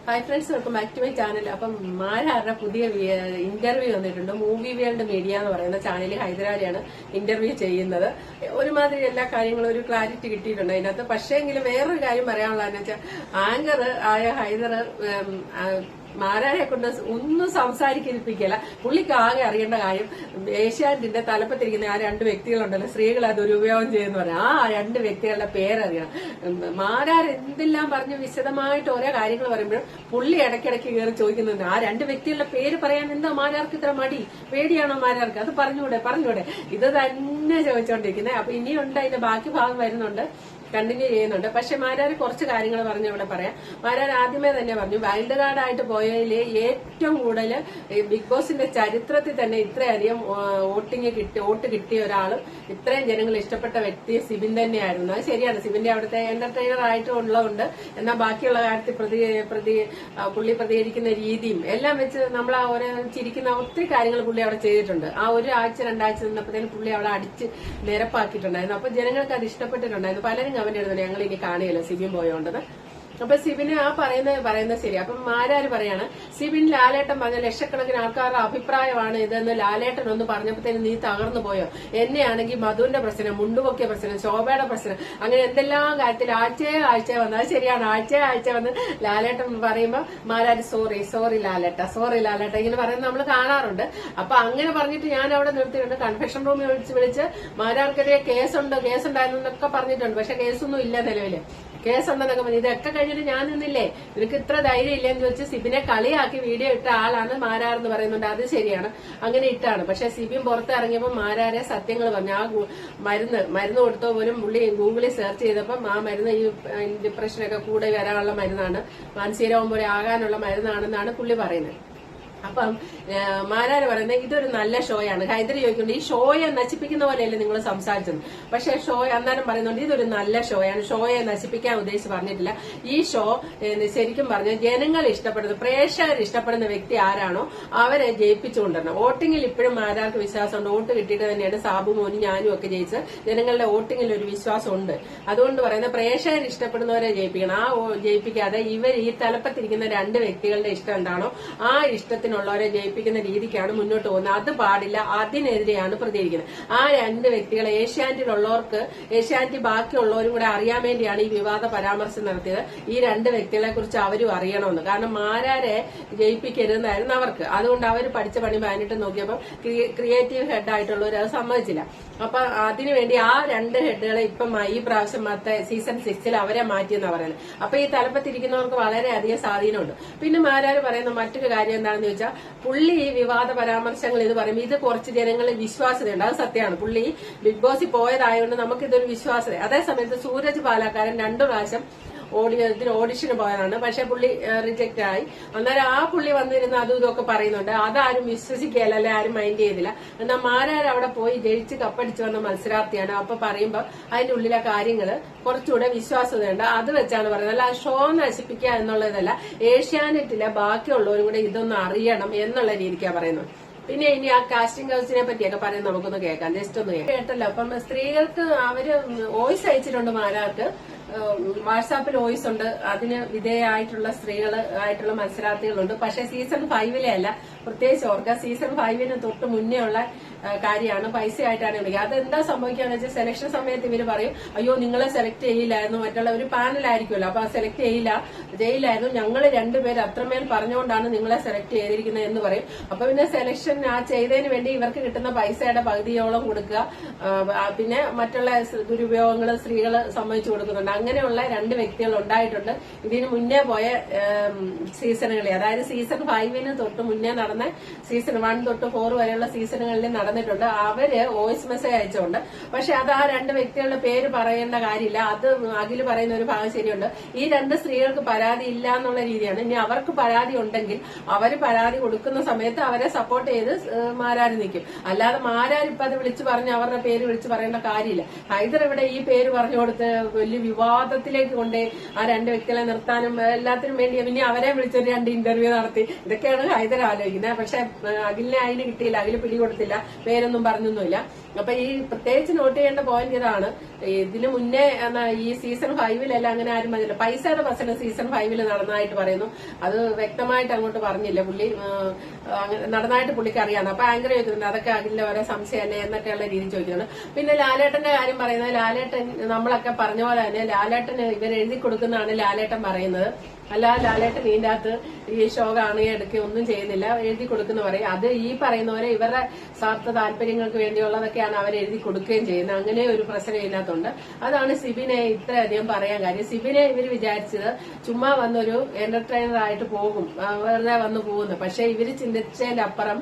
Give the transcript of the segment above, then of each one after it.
Hi friends, welcome back to my channel. അപ്പം മാരാരുടെ പുതിയ ഇന്റർവ്യൂ വന്നിട്ടുണ്ട്. മൂവി വേൾഡ് മീഡിയ എന്ന് പറയുന്ന ചാനലിൽ ഹൈദരാലിയാണ് ഇന്റർവ്യൂ ചെയ്യുന്നത്. ഒരുമാതിരി എല്ലാ കാര്യങ്ങളും ഒരു ക്ലാരിറ്റി കിട്ടിയിട്ടുണ്ട് അതിനകത്ത്. പക്ഷേങ്കിലും വേറൊരു കാര്യം പറയാനുള്ളതെന്ന് വെച്ചാൽ ആങ്കർ ആയ ഹൈദർ മാരാരെ കൊണ്ട് ഒന്നും സംസാരിക്കിപ്പിക്കില്ല. പുള്ളിക്ക് ആകെ അറിയേണ്ട കാര്യം ഏഷ്യാനെറ്റിന്റെ തലപ്പത്തിരിക്കുന്ന ആ രണ്ട് വ്യക്തികളുണ്ടല്ലോ, സ്ത്രീകൾ അത് ദുരുപയോഗം ചെയ്യുന്ന പറയാം, ആ രണ്ട് വ്യക്തികളുടെ പേരറിയണം. മാരാർ എന്തെല്ലാം പറഞ്ഞ് വിശദമായിട്ട് ഓരോ കാര്യങ്ങൾ പറയുമ്പോഴും പുള്ളി ഇടയ്ക്കിടയ്ക്ക് കയറി ചോദിക്കുന്നുണ്ട്, ആ രണ്ട് വ്യക്തികളുടെ പേര് പറയാൻ എന്താ മാരാർക്ക് ഇത്ര മടി? പേടിയാണോ മാരാർക്ക്? അത് പറഞ്ഞൂടെ ഇത് തന്നെ ചോദിച്ചോണ്ടിരിക്കുന്നത്. അപ്പൊ ഇനിയുണ്ട്, അതിന്റെ ബാക്കി ഭാഗം വരുന്നുണ്ട്, കണ്ടിന്യൂ ചെയ്യുന്നുണ്ട്. പക്ഷെ മാരാർ കുറച്ച് കാര്യങ്ങൾ പറഞ്ഞു ഇവിടെ പറയാം. മാരാർ ആദ്യമേ തന്നെ പറഞ്ഞു, വൈൽഡ് കാർഡ് ആയിട്ട് പോയതിൽ ഏറ്റവും കൂടുതൽ ബിഗ് ബോസിന്റെ ചരിത്രത്തിൽ തന്നെ ഇത്രയധികം വോട്ട് കിട്ടിയ ഒരാളും ഇത്രയും ജനങ്ങൾ ഇഷ്ടപ്പെട്ട വ്യക്തി സിബിൻ തന്നെയായിരുന്നു. അത് ശരിയാണ്, സിബിന്റെ അവിടുത്തെ എന്റർടൈനർ ആയിട്ട് ഉള്ളതുകൊണ്ട്. എന്നാൽ ബാക്കിയുള്ള കാര്യത്തിൽ പുള്ളി പ്രതികരിക്കുന്ന രീതിയും എല്ലാം വെച്ച് നമ്മൾ ആ ഓരോ ചിരിക്കുന്ന ഒത്തിരി കാര്യങ്ങൾ പുള്ളി അവിടെ ചെയ്തിട്ടുണ്ട്. ആ ഒരു ആഴ്ച രണ്ടാഴ്ച നിന്നപ്പോഴത്തേനും പുള്ളി അവിടെ അടിച്ച് നിരപ്പാക്കിയിട്ടുണ്ടായിരുന്നു. അപ്പൊ ജനങ്ങൾക്ക് അത് ഇഷ്ടപ്പെട്ടിട്ടുണ്ടായിരുന്നു. പലരും കമന്റ് എഴുതുന്നു, ഞങ്ങൾ ഇനി കാണുകയില്ല സിബിൻ പോയോണ്ടത്. അപ്പൊ സിബിന് ആ പറയുന്നത് ശരി. അപ്പം മാരാര് പറയാണ്, സിബിൻ ലാലേട്ടൻ പറഞ്ഞ ലക്ഷക്കണക്കിന് ആൾക്കാരുടെ അഭിപ്രായമാണ് ഇതെന്ന് ലാലേട്ടൻ ഒന്ന് പറഞ്ഞപ്പോഴത്തേന് നീ തകർന്നു പോയോ? എന്നെയാണെങ്കിൽ മധുവിന്റെ പ്രശ്നം, മുണ്ടുപൊക്കിയ പ്രശ്നം, ശോഭയുടെ പ്രശ്നം, അങ്ങനെ എന്തെല്ലാം കാര്യത്തിൽ ആഴ്ചയെ വന്ന്, അത് ശരിയാണ്, ആഴ്ച വന്ന് ലാലേട്ടൻ പറയുമ്പോ മാരാര് സോറി ലാലേട്ട ഇങ്ങനെ പറയുന്നത് നമ്മൾ കാണാറുണ്ട്. അപ്പൊ അങ്ങനെ പറഞ്ഞിട്ട് ഞാൻ അവിടെ നിർത്തിയിട്ടുണ്ട്. കൺഫെഷൻ റൂമിൽ വിളിച്ച് മാരാർക്കെതിരെ കേസുണ്ടായിരുന്നു എന്നൊക്കെ പറഞ്ഞിട്ടുണ്ട്. പക്ഷെ കേസൊന്നും ഇല്ല നിലവില്. കേസുണ്ടെന്നൊക്കെ പറഞ്ഞു. ഇതൊക്കെ കഴിഞ്ഞിട്ട് ഞാൻ നിന്നില്ലേ, നിനക്ക് ഇത്ര ധൈര്യം ഇല്ലെന്ന് ചോദിച്ച് സിബിനെ കളിയാക്കി വീഡിയോ ഇട്ട ആളാണ് മാരാർ എന്ന് പറയുന്നുണ്ട്. അത് ശരിയാണ്, അങ്ങനെ ഇട്ടാണ്. പക്ഷെ സിബിൻ പുറത്തിറങ്ങിയപ്പോൾ മാരാരെ സത്യങ്ങൾ പറഞ്ഞു. ആ മരുന്ന് കൊടുത്തോ പോലും പുള്ളി ഗൂഗിളിൽ സെർച്ച് ചെയ്തപ്പം ആ മരുന്ന് ഈ ഡിപ്രഷനൊക്കെ കൂടെ വരാനുള്ള മരുന്നാണ്, മാനസികരോഗം പോലെ ആകാനുള്ള മരുന്നാണെന്നാണ് പുള്ളി പറയുന്നത്. അപ്പം മാരാര് പറയുന്നത് ഇതൊരു നല്ല ഷോയാണ്. ഹൈദർ ചോദിക്കുന്നുണ്ട്, ഈ ഷോയെ നശിപ്പിക്കുന്ന പോലെയല്ലേ നിങ്ങൾ സംസാരിച്ചത്? പക്ഷെ ഷോ അന്നേരം പറയുന്നുണ്ട് ഇതൊരു നല്ല ഷോയാണ്, ഷോയെ നശിപ്പിക്കാൻ ഉദ്ദേശിച്ച് പറഞ്ഞിട്ടില്ല. ഈ ഷോ ശരിക്കും പറഞ്ഞ ജനങ്ങൾ ഇഷ്ടപ്പെടുന്ന, പ്രേക്ഷകർ ഇഷ്ടപ്പെടുന്ന വ്യക്തി ആരാണോ അവരെ ജയിപ്പിച്ചുകൊണ്ടിരണം. വോട്ടിങ്ങിൽ ഇപ്പോഴും മാരാർക്ക് വിശ്വാസമുണ്ട്. വോട്ട് കിട്ടിയിട്ട് തന്നെയാണ് സാബു മോനും ഞാനും ഒക്കെ ജയിച്ച്. ജനങ്ങളുടെ വോട്ടിങ്ങിൽ ഒരു വിശ്വാസമുണ്ട്. അതുകൊണ്ട് പറയുന്ന പ്രേക്ഷകർ ഇഷ്ടപ്പെടുന്നവരെ ജയിപ്പിക്കണം. ആ ജയിപ്പിക്കാതെ ഇവർ ഈ തലപ്പത്തിരിക്കുന്ന രണ്ട് വ്യക്തികളുടെ ഇഷ്ടം എന്താണോ ആ ഇഷ്ടത്തിന് ുള്ളവരെ ജയിപ്പിക്കുന്ന രീതിക്കാണ് മുന്നോട്ട് പോകുന്നത്. അത് പാടില്ല, അതിനെതിരെയാണ് പ്രതികരിക്കുന്നത്. ആ രണ്ട് വ്യക്തികളെ ഏഷ്യാനെറ്റിലുള്ളവർക്ക്, ഏഷ്യാനെറ്റ് ബാക്കിയുള്ളവരും കൂടെ അറിയാൻ വേണ്ടിയാണ് ഈ വിവാദ പരാമർശം നടത്തിയത്. ഈ രണ്ട് വ്യക്തികളെ കുറിച്ച് അവരും അറിയണമെന്ന്. കാരണം മാരാരെ ജയിപ്പിക്കരുതെന്നായിരുന്നു അവർക്ക്. അതുകൊണ്ട് അവർ പഠിച്ച പണി പാനിട്ട് നോക്കിയപ്പോൾ ക്രിയേറ്റീവ് ഹെഡ് ആയിട്ടുള്ളവർ അത് സമ്മതിച്ചില്ല. അപ്പൊ അതിനുവേണ്ടി ആ രണ്ട് ഹെഡുകളെ ഇപ്പം ഈ പ്രാവശ്യം സീസൺ 6 അവരെ മാറ്റിയെന്നാണ് പറയുന്നത്. അപ്പൊ ഈ തലപ്പത്തിരിക്കുന്നവർക്ക് വളരെയധികം സ്വാധീനമുണ്ട്. പിന്നെ മാരാര് പറയുന്ന മറ്റൊരു കാര്യം എന്താണെന്ന് ചോദിച്ചാൽ, പുള്ളി ഈ വിവാദ പരാമർശങ്ങൾ ഇത് പറയുമ്പോൾ ഇത് കുറച്ച് ജനങ്ങളിൽ വിശ്വാസതയുണ്ട്. അത് സത്യമാണ്. പുള്ളി ബിഗ് ബോസിൽ പോയതായതുകൊണ്ട് നമുക്കിതൊരു വിശ്വാസത. അതേസമയത്ത് സൂരജ് പാലക്കാരൻ 2 പ്രാവശ്യം ഓഡിഷന് പോയതാണ്. പക്ഷെ പുള്ളി റിജക്റ്റ് ആയി. അന്നേരം ആ പുള്ളി വന്നിരുന്ന് അതും ഇതൊക്കെ പറയുന്നുണ്ട്. അതാരും വിശ്വസിക്കുകയല്ല, അല്ലെ ആരും മൈൻഡ് ചെയ്തില്ല. എന്നാൽ മാരാർ അവിടെ പോയി ജയിച്ച് കപ്പടിച്ച് വന്ന മത്സരാർത്ഥിയാണ്. അപ്പൊ പറയുമ്പോൾ അതിന്റെ ഉള്ളിലെ കാര്യങ്ങൾ കുറച്ചുകൂടെ വിശ്വാസതയുണ്ട്. അത് വെച്ചാണ് പറയുന്നത്. അല്ല ഷോ നശിപ്പിക്കുക എന്നുള്ളതല്ല, ഏഷ്യാനെറ്റിലെ ബാക്കിയുള്ളവരും കൂടെ ഇതൊന്നും അറിയണം എന്നുള്ള രീതിക്കാണ് പറയുന്നത്. പിന്നെ ഇനി ആ കാസ്റ്റിംഗ് ഹൗസിനെ പറ്റിയൊക്കെ പറയുന്നത് നമുക്കൊന്ന് കേൾക്കാം. ജസ്റ്റ് ഒന്ന് കേട്ടല്ലോ. അപ്പം സ്ത്രീകൾക്ക് അവര് വോയിസ് അയച്ചിട്ടുണ്ട്. മാരാർക്ക് വാട്സാപ്പിൽ വോയിസ് ഉണ്ട്. അതിന് വിധേയമായിട്ടുള്ള സ്ത്രീകൾ ആയിട്ടുള്ള മത്സരാർത്ഥികളുണ്ട്. പക്ഷെ സീസൺ 5 അല്ല. പ്രത്യേകിച്ച് ഓർക്കുക, സീസൺ 5 തൊട്ട് മുന്നേ ഉള്ള കാര്യമാണ്. പൈസയായിട്ടാണ് വിളിക്കുക. അതെന്താ സംഭവിക്കാന്ന് വെച്ചാൽ, സെലക്ഷൻ സമയത്ത് ഇവര് പറയും, അയ്യോ നിങ്ങളെ സെലക്ട് ചെയ്യില്ലായിരുന്നു, മറ്റുള്ള ഒരു പാനലായിരിക്കുമല്ലോ, അപ്പൊ സെലക്ട് ചെയ്യില്ലായിരുന്നു, ഞങ്ങൾ രണ്ടുപേര് അത്രമേൽ പറഞ്ഞുകൊണ്ടാണ് നിങ്ങളെ സെലക്ട് ചെയ്തിരിക്കുന്നത് എന്ന് പറയും. അപ്പൊ പിന്നെ സെലക്ഷൻ ആ ചെയ്തതിന് വേണ്ടി ഇവർക്ക് കിട്ടുന്ന പൈസയുടെ പകുതിയോളം കൊടുക്കുക. പിന്നെ മറ്റുള്ള ദുരുപയോഗങ്ങൾ സ്ത്രീകൾ സമ്മതിച്ചു കൊടുക്കുന്നുണ്ട്. അങ്ങനെയുള്ള രണ്ട് വ്യക്തികൾ ഉണ്ടായിട്ടുണ്ട് ഇതിന് മുന്നേ പോയ സീസണുകളിൽ. അതായത് സീസൺ 5 തൊട്ട് മുന്നേ നടന്ന സീസൺ 1 തൊട്ട് 4 വരെയുള്ള സീസണുകളിൽ നടന്നിട്ടുണ്ട്. അവര് വോയിസ് മെസ്സേജ് അയച്ചുകൊണ്ട്. പക്ഷെ അത് ആ രണ്ട് വ്യക്തികളുടെ പേര് പറയേണ്ട കാര്യമില്ല. അത് അഖില് പറയുന്ന ഒരു ഭാഗം ശരിയുണ്ട്. ഈ രണ്ട് സ്ത്രീകൾക്ക് പരാതി ഇല്ല എന്നുള്ള രീതിയാണ്. ഇനി അവർക്ക് പരാതി ഉണ്ടെങ്കിൽ അവര് പരാതി കൊടുക്കുന്ന സമയത്ത് അവരെ സപ്പോർട്ട് ചെയ്ത് മാരാര് നിൽക്കും. അല്ലാതെ മാരാർ ഇപ്പൊ അത് വിളിച്ചു പറഞ്ഞ് അവരുടെ പേര് വിളിച്ചു പറയേണ്ട കാര്യമില്ല. ഹൈദർ ഇവിടെ ഈ പേര് പറഞ്ഞു കൊടുത്ത് വലിയ വിവാദം വിവാദത്തിലേക്ക് കൊണ്ടേ ആ രണ്ട് വ്യക്തികളെ നിർത്താനും എല്ലാത്തിനും വേണ്ടി പിന്നെ അവരെ വിളിച്ചൊരു 2 ഇന്റർവ്യൂ നടത്തി. ഇതൊക്കെയാണ് ഹൈദർ ആലോചിക്കുന്നത്. പക്ഷെ അഖിലിനെ അതിന് കിട്ടിയില്ല, അഖില് പിടികൊടുത്തില്ല, പേരൊന്നും പറഞ്ഞൊന്നുമില്ല. അപ്പൊ ഈ പ്രത്യേകിച്ച് നോട്ട് ചെയ്യേണ്ട പോയിന്റ് ഇതാണ്, ഇതിനു മുന്നേ ഈ സീസൺ 5 അങ്ങനെ ആരും പറഞ്ഞില്ല. പൈസയുടെ പ്രശ്നം സീസൺ 5 നടന്നതായിട്ട് പറയുന്നു. അത് വ്യക്തമായിട്ട് അങ്ങോട്ട് പറഞ്ഞില്ല. പുള്ളി നടന്നതായിട്ട് പുള്ളിക്ക് അറിയാം. അപ്പൊ ആങ്കർ ചോദിക്കുന്നുണ്ട് അതൊക്കെ അഖിലിന്റെ ഓരോ സംശയം തന്നെ എന്നൊക്കെയുള്ള രീതി ചോദിക്കുന്നുണ്ട്. പിന്നെ ലാലേട്ടന്റെ കാര്യം പറയുന്നത്, ലാലേട്ടൻ നമ്മളൊക്കെ പറഞ്ഞ പോലെ തന്നെ ലാലേട്ടന് ഇവർ എഴുതി കൊടുക്കുന്നതാണ് ലാലേട്ടൻ പറയുന്നത്. അല്ല ലാലേട്ടൻ ഇതിന്റെ അകത്ത് ഈ ഷോ കാണുകയും എടുക്കുകയും ഒന്നും ചെയ്യുന്നില്ല, എഴുതി കൊടുക്കുന്ന പറയും. അത് ഈ പറയുന്ന പോലെ ഇവരുടെ സ്വാർത്ഥ താല്പര്യങ്ങൾക്ക് വേണ്ടിയുള്ളതൊക്കെയാണ് അവർ എഴുതി കൊടുക്കുകയും ചെയ്യുന്നത്. അങ്ങനെ ഒരു പ്രശ്നം ഇതിനകത്തുണ്ട്. അതാണ് സിബിനെ ഇത്രയധികം പറയാൻ കാര്യം. സിബിനെ ഇവർ വിചാരിച്ചത് ചുമ്മാ വന്നൊരു എന്റർടൈനർ ആയിട്ട് പോകും, വെറുതെ വന്നു പോകുന്നു. പക്ഷെ ഇവര് ചിന്തിച്ചതിന്റെ അപ്പുറം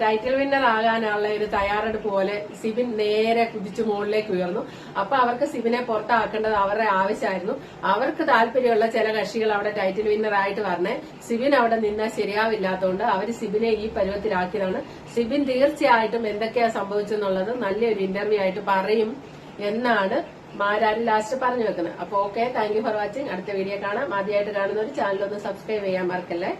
ടൈറ്റിൽ വിന്നർ ആകാനുള്ള ഒരു തയ്യാറെടുപ്പ് പോലെ സിബിൻ നേരെ കുതിച്ചു മുകളിലേക്ക് ഉയർന്നു. അപ്പൊ അവർക്ക് സിബിനെ പുറത്താക്കേണ്ടത് അവരുടെ ആവശ്യമായിരുന്നു. അവർക്ക് താല്പര്യമുള്ള ചില കക്ഷികൾ അവിടെ ടൈറ്റിൽ വിന്നർ ആയിട്ട് പറഞ്ഞേ, സിബിൻ അവിടെ നിന്നാൽ ശരിയാവില്ലാത്തതുകൊണ്ട് അവർ സിബിനെ ഈ പരുവത്തിലാക്കിയതാണ്. സിബിൻ തീർച്ചയായിട്ടും എന്തൊക്കെയാ സംഭവിച്ചെന്നുള്ളത് നല്ലൊരു ഇന്റർവ്യൂ ആയിട്ട് പറയും എന്നാണ് മാരാര് ലാസ്റ്റ് പറഞ്ഞു വെക്കുന്നത്. അപ്പൊ okay, thank you for watching. അടുത്ത വീഡിയോ കാണാം. ആദ്യമായിട്ട് കാണുന്നവർ ചാനലൊന്ന് സബ്സ്ക്രൈബ് ചെയ്യാൻ മറക്കല്ലേ.